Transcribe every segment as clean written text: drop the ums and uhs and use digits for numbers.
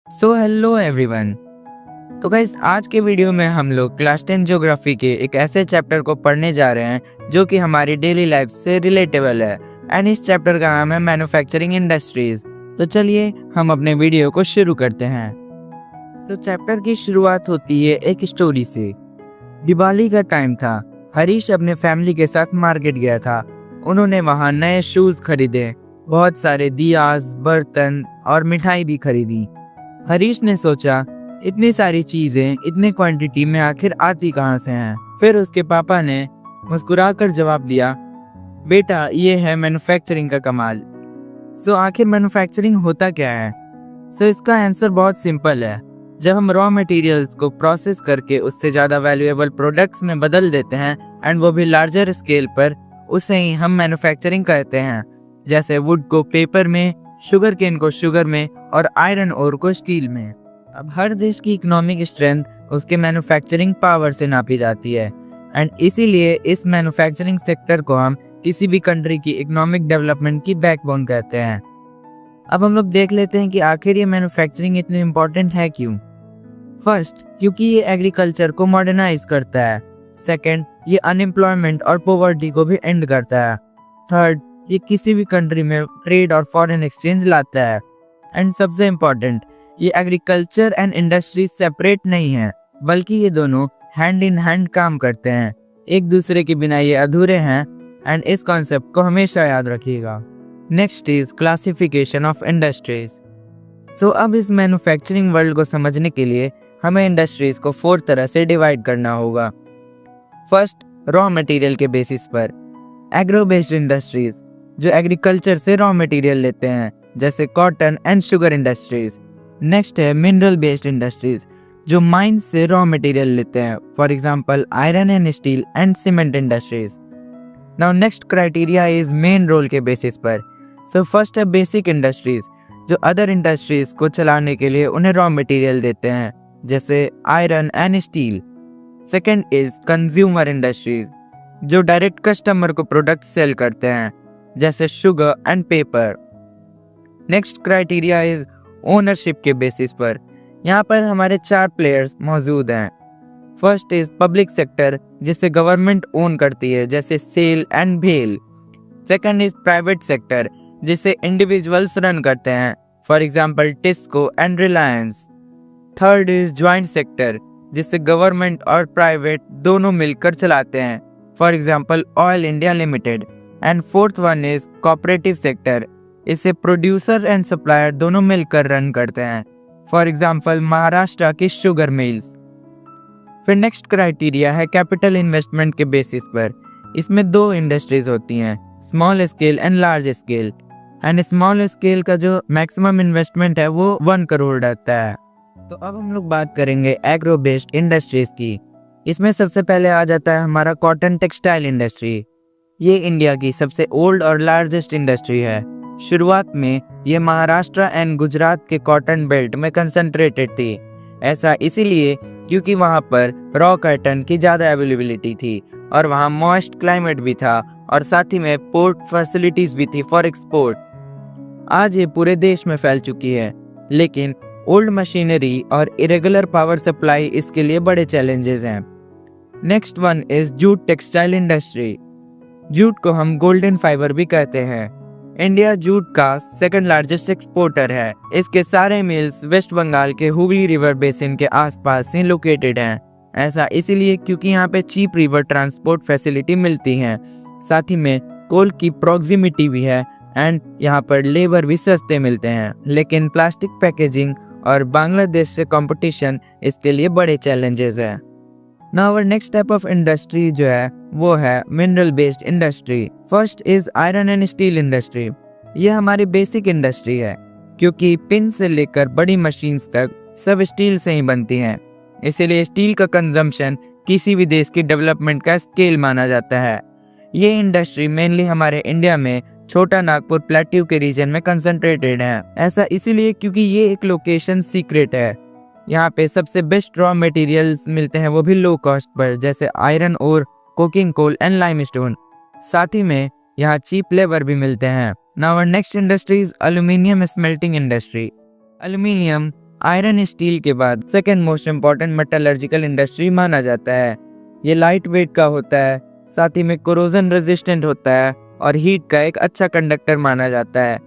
Hello everyone. तो guys आज के वीडियो में हम लोग क्लास 10 ज्योग्राफी के एक ऐसे चैप्टर को पढ़ने जा रहे हैं जो कि हमारी डेली लाइफ से रिलेटेबल है एंड इस चैप्टर का नाम है मैन्युफैक्चरिंग इंडस्ट्रीज। तो चलिए हम अपने वीडियो को शुरू करते हैं। चैप्टर की शुरुआत होती है एक स्टोरी से। दिवाली का टाइम था। हरीश अपने फैमिली के साथ मार्केट गया था। उन्होंने वहाँ नए शूज खरीदे, बहुत सारे दियाज, बर्तन और मिठाई भी खरीदी। हरीश ने सोचा इतनी सारी चीजें इतने क्वांटिटी में आखिर आती कहाँ से हैं। फिर उसके पापा ने मुस्कुराकर जवाब दिया, बेटा ये है मैन्युफैक्चरिंग का कमाल। आखिर मैन्युफैक्चरिंग होता क्या है? इसका आंसर बहुत सिंपल है। जब हम रॉ मटेरियल्स को प्रोसेस करके उससे ज़्यादा वैल्यूएबल प्रोडक्ट्स में बदल देते हैं एंड वो भी लार्जर स्केल पर, उसे ही हम मैन्युफैक्चरिंग कहते हैं। जैसे वुड को पेपर में, शुगर केन को शुगर में और आयरन ओर को स्टील में। अब हर देश की इकोनॉमिक स्ट्रेंथ उसके मैन्युफैक्चरिंग पावर से नापी जाती है एंड इसीलिए इस मैन्युफैक्चरिंग सेक्टर को हम किसी भी कंट्री की इकोनॉमिक डेवलपमेंट की बैकबोन कहते हैं। अब हम लोग देख लेते हैं कि आखिर ये मैन्युफैक्चरिंग इतनी इम्पोर्टेंट है क्यों। फर्स्ट, क्योंकि ये एग्रीकल्चर को मॉडर्नाइज करता है। सेकेंड, ये अनएम्प्लॉयमेंट और पॉवर्टी को भी एंड करता है। थर्ड, ये किसी भी कंट्री में ट्रेड और फॉरेन एक्सचेंज लाता है। एंड सबसे इम्पोर्टेंट, ये एग्रीकल्चर एंड इंडस्ट्री सेपरेट नहीं है, बल्कि ये दोनों हैंड इन हैंड काम करते हैं। एक दूसरे के बिना ये अधूरे हैं एंड इस कॉन्सेप्ट को हमेशा याद रखिएगा। Next is classification of industries. अब इस मैन्युफैक्चरिंग वर्ल्ड को समझने के लिए हमें इंडस्ट्रीज को 4 तरह से डिवाइड करना होगा। फर्स्ट, रॉ मटेरियल के बेसिस पर एग्रो बेस्ड इंडस्ट्रीज, जो एग्रीकल्चर से रॉ मटेरियल लेते हैं, जैसे cotton and sugar industries. Next है मिनरल बेस्ड इंडस्ट्रीज, जो माइन से रॉ मटेरियल लेते हैं, for example iron and steel and cement industries. Now next criteria is main role के बेसिस पर। फर्स्ट है बेसिक इंडस्ट्रीज, जो अदर इंडस्ट्रीज को चलाने के लिए उन्हें रॉ मटेरियल देते हैं, जैसे iron and steel. Second is consumer industries, जो डायरेक्ट कस्टमर को प्रोडक्ट सेल करते हैं, जैसे sugar and paper. Next criteria is ownership के बेसिस पर। यहाँ पर हमारे 4 प्लेयर्स मौजूद हैं। फर्स्ट इज पब्लिक सेक्टर, जिसे गवर्नमेंट ओन करती है, जैसे सेल एंड भेल। सेकंड इज प्राइवेट सेक्टर, जिसे इंडिविजुअल्स रन करते हैं, for example TISCO and Reliance. Third is joint sector, जिसे गवर्नमेंट और प्राइवेट दोनों मिलकर चलाते हैं, for example oil India limited. And fourth one is cooperative sector, इसे प्रोड्यूसर एंड सप्लायर दोनों मिलकर रन करते हैं, फॉर एग्जांपल महाराष्ट्र की शुगर मिल्स। फिर नेक्स्ट क्राइटेरिया है कैपिटल इन्वेस्टमेंट के बेसिस पर। इसमें 2 इंडस्ट्रीज होती हैं, small scale and large scale. And small scale का जो मैक्सिमम इन्वेस्टमेंट है वो 1 करोड़ रहता है। तो अब हम लोग बात करेंगे एग्रो बेस्ड इंडस्ट्रीज की। इसमें सबसे पहले आ जाता है हमारा कॉटन टेक्सटाइल इंडस्ट्री। ये इंडिया की सबसे ओल्ड और लार्जेस्ट इंडस्ट्री है। शुरुआत में ये महाराष्ट्र एंड गुजरात के कॉटन बेल्ट में कंसंट्रेटेड थी। ऐसा इसीलिए क्योंकि वहाँ पर रॉ कॉटन की ज़्यादा अवेलेबिलिटी थी और वहाँ मॉइस्ट क्लाइमेट भी था और साथ ही में पोर्ट फैसिलिटीज भी थी फॉर एक्सपोर्ट। आज ये पूरे देश में फैल चुकी है, लेकिन ओल्ड मशीनरी और इरेगुलर पावर सप्लाई इसके लिए बड़े चैलेंजेस हैं। Next one is jute textile industry. Jute को हम गोल्डन फाइबर भी कहते हैं। इंडिया जूट का सेकंड लार्जेस्ट एक्सपोर्टर है। इसके सारे मिल्स वेस्ट बंगाल के हुगली रिवर बेसिन के आसपास ही लोकेटेड हैं। ऐसा इसीलिए क्योंकि यहाँ पे चीप रिवर ट्रांसपोर्ट फैसिलिटी मिलती है, साथ ही में कोल की प्रॉक्सिमिटी भी है एंड यहाँ पर लेबर भी सस्ते मिलते हैं। लेकिन प्लास्टिक पैकेजिंग और बांग्लादेश से कंपटीशन इसके लिए बड़े चैलेंजेस है। Now our next type of industry जो है वो है mineral based industry. First is iron and steel industry. ये हमारी बेसिक इंडस्ट्री है, क्योंकि पिन से लेकर बड़ी मशीन्स तक सब स्टील से ही बनती हैं। इसीलिए स्टील का कंजम्पशन किसी भी देश की डेवलपमेंट का स्केल माना जाता है। ये इंडस्ट्री मेनली हमारे इंडिया में छोटा नागपुर प्लेट्यू के रीजन में कंसंट्रेटेड है। ऐसा इसीलिए क्योंकि ये एक लोकेशन सीक्रेट है। यहाँ पे सबसे बेस्ट रॉ मटेरियल्स मिलते हैं, वो भी लो कॉस्ट पर, जैसे आयरन और कोकिंग कोल एंड लाइमस्टोन। साथ ही में यहाँ चीप लेबर भी मिलते हैं। Now our next industry is aluminium smelting industry. Aluminium iron steel के बाद second most important metallurgical industry माना जाता है। ये लाइट वेट का होता है, साथ ही में कोरोजन रेजिस्टेंट होता है और हीट का एक अच्छा कंडक्टर माना जाता है।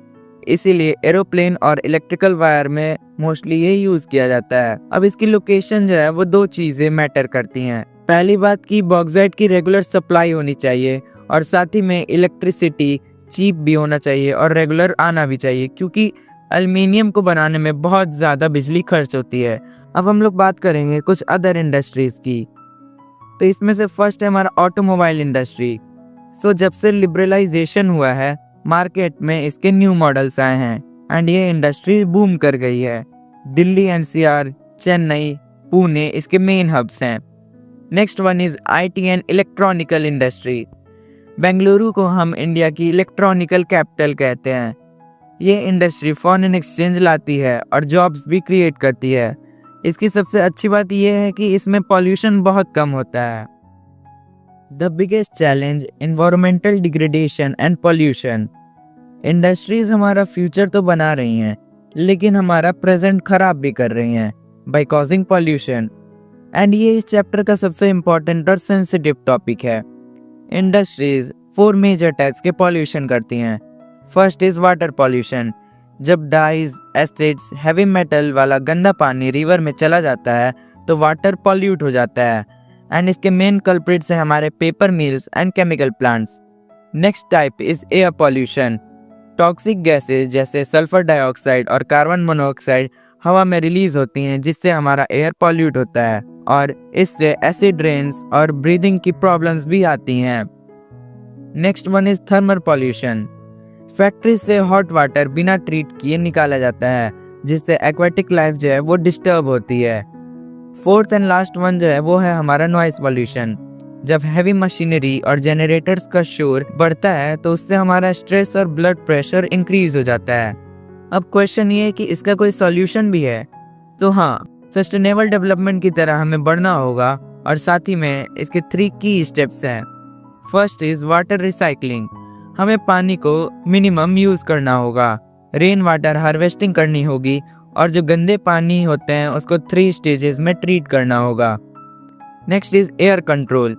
इसीलिए एरोप्लेन और इलेक्ट्रिकल वायर में मोस्टली ये यूज किया जाता है। अब इसकी लोकेशन जो है वो दो चीजें मैटर करती हैं। पहली बात की बॉक्साइट की रेगुलर सप्लाई होनी चाहिए और साथ ही में इलेक्ट्रिसिटी चीप भी होना चाहिए और रेगुलर आना भी चाहिए, क्योंकि एल्युमिनियम को बनाने में बहुत ज़्यादा बिजली खर्च होती है। अब हम लोग बात करेंगे कुछ अदर इंडस्ट्रीज़ की। तो इसमें से फर्स्ट है हमारा ऑटोमोबाइल इंडस्ट्री। सो जब से लिबरलाइजेशन हुआ है मार्केट में इसके न्यू मॉडल्स आए हैं एंड ये इंडस्ट्री बूम कर गई है। दिल्ली, एनसीआर, चेन्नई, पुणे इसके मेन हब्स हैं। Next one is IT and electronical industry. Bengaluru को हम इंडिया की इलेक्ट्रॉनिकल कैपिटल कहते हैं। ये इंडस्ट्री फॉरेन एक्सचेंज लाती है और जॉब्स भी क्रिएट करती है। इसकी सबसे अच्छी बात यह है कि इसमें पॉल्यूशन बहुत कम होता है। The biggest challenge environmental degradation and pollution. Industries हमारा फ्यूचर तो बना रही हैं, लेकिन हमारा प्रेजेंट खराब भी कर रही हैं बाय कॉजिंग पॉल्यूशन। एंड ये इस चैप्टर का सबसे इम्पोर्टेंट और सेंसिटिव टॉपिक है। इंडस्ट्रीज 4 मेजर टाइप्स के पॉल्यूशन करती हैं। First is water pollution. जब डाइज, एसिड्स, हैवी मेटल वाला गंदा पानी रिवर में चला जाता है तो वाटर पॉल्यूट हो जाता है एंड इसके मेन कल्प्रिट्स हैं हमारे paper mills and chemical plants. Next type is air pollution. Toxic gases जैसे सल्फर डाइऑक्साइड और कार्बन मोनोऑक्साइड हवा में रिलीज होती हैं, जिससे हमारा एयर पॉल्यूट होता है और इससे एसिड रेन्स और ब्रीदिंग की प्रॉब्लम्स भी आती हैं। Next one is thermal pollution. Factory से हॉट वाटर बिना ट्रीट किए निकाला जाता है, जिससे एक्वेटिक लाइफ जो है वो डिस्टर्ब होती है। फोर्थ एंड लास्ट वन जो है वो है हमारा नॉइस पॉल्यूशन। जब हैवी मशीनरी और जनरेटर्स का शोर बढ़ता है तो उससे हमारा स्ट्रेस और ब्लड प्रेशर इंक्रीज हो जाता है। अब क्वेश्चन ये है कि इसका कोई सॉल्यूशन भी है? तो हाँ, सस्टेनेबल डेवलपमेंट की तरह हमें बढ़ना होगा और साथ ही में इसके 3 की स्टेप्स हैं। First is water recycling. हमें पानी को मिनिमम यूज करना होगा, रेन वाटर हार्वेस्टिंग करनी होगी और जो गंदे पानी होते हैं उसको 3 स्टेजेस में ट्रीट करना होगा। Next is air control.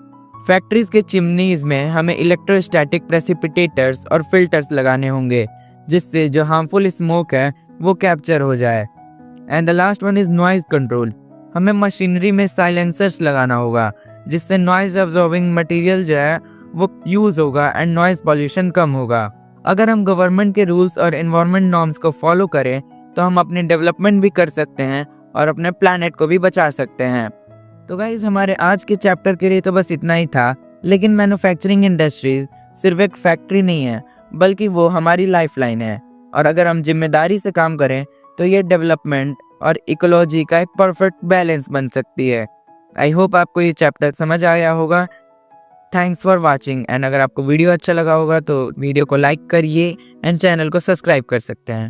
Factories के चिमनीज में हमें इलेक्ट्रोस्टैटिक प्रेसिपिटेटर्स और फिल्टर्स लगाने होंगे, जिससे जो हार्मफुल स्मोक है वो कैप्चर हो जाए। And the last one is noise control. हमें मशीनरी में साइलेंसर्स लगाना होगा, जिससे नॉइज अब्जॉर्बिंग मटेरियल जो है वो यूज होगा एंड नॉइज पॉल्यूशन कम होगा। अगर हम गवर्नमेंट के रूल्स और एनवायरनमेंट नॉर्म्स को फॉलो करें तो हम अपनी डेवलपमेंट भी कर सकते हैं और अपने प्लैनेट को भी बचा सकते हैं। तो गाइज हमारे आज के चैप्टर के लिए तो बस इतना ही था, लेकिन मैन्युफैक्चरिंग इंडस्ट्रीज सिर्फ एक फैक्ट्री नहीं है, बल्कि वो हमारी लाइफलाइन है और अगर हम जिम्मेदारी से काम करें तो ये डेवलपमेंट और इकोलॉजी का एक परफेक्ट बैलेंस बन सकती है। आई होप आपको ये चैप्टर समझ आया होगा। थैंक्स फॉर वॉचिंग एंड अगर आपको वीडियो अच्छा लगा होगा तो वीडियो को लाइक करिए एंड चैनल को सब्सक्राइब कर सकते हैं।